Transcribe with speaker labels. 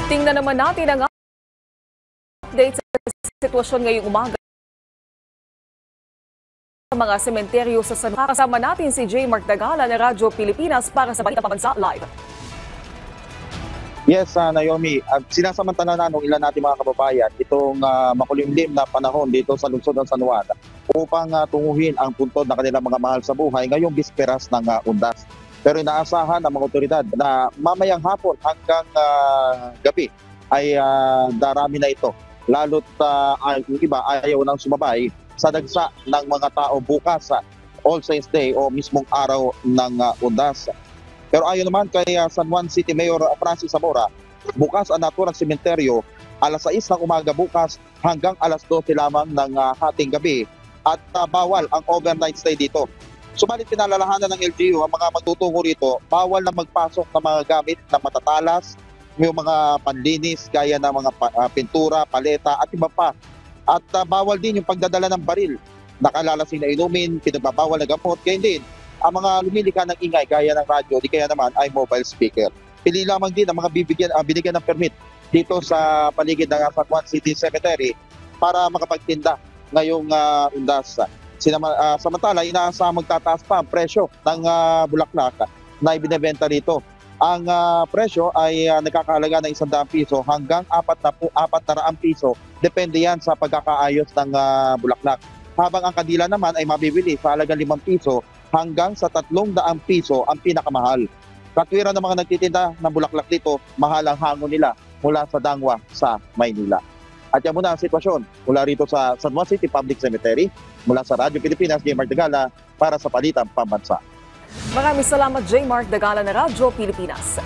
Speaker 1: Tingnan naman natin ang update sa sitwasyon ngayong umaga sa mga sementeryo sa San Juan. Kasama natin si J. Mark Dagala ng Radyo Pilipinas para sa Balita Pambansa Live.
Speaker 2: Yes, Naomi, sinasamantala na ng ilan natin mga kababayan itong makulimlim na panahon dito sa lungsod ng San Juan upang tunguhin ang puntod ng kanilang mga mahal sa buhay ngayong bisperas ng undas. Pero inaasahan ng mga otoridad na mamayang hapon hanggang gabi ay darami na ito. Lalo't yung iba ayaw nang sumabay sa dagsa ng mga tao bukas sa All Saints Day o mismong araw ng undas. Pero ayon naman kay San Juan City Mayor Francis Zamora, bukas ang naturang sementeryo alas 6 ng umaga bukas hanggang alas 12 lamang ng hating gabi at bawal ang overnight stay dito. Subalit pinalalahanan ng LGU ang mga magtutungo rito, bawal na magpasok ng mga gamit na matatalas, may mga panlinis gaya ng mga pintura, paleta at iba pa. At bawal din yung pagdadala ng baril, nakalalasing na inumin, pinagbabawal na gamot, kaya din ang mga lumilika ng ingay gaya ng radyo, di kaya naman ay mobile speaker. Pili lamang din ang mga binigyan ng permit dito sa paligid ng San Juan City Cemetery para makapagtinda ngayong undas. Samantala, inaasahang magtataas pa ang presyo ng bulaklak na ibinebenta rito. Ang presyo ay nagkakahalaga ng 100 piso hanggang 400 piso. Depende yan sa pagkakaayos ng bulaklak. Habang ang kandila naman ay mabibili sa halagang 5 piso hanggang sa 300 piso ang pinakamahal. Katwiran ng mga nagtitinda ng bulaklak dito, mahal ang hango nila mula sa Dangwa sa Maynila. At yan muna ang sitwasyon mula rito sa San Juan City Public Cemetery. Mula sa Radyo Pilipinas, J. Mark Dagala para sa Balitang Pambansa.
Speaker 1: Maraming salamat, J. Mark Dagala ng Radyo Pilipinas.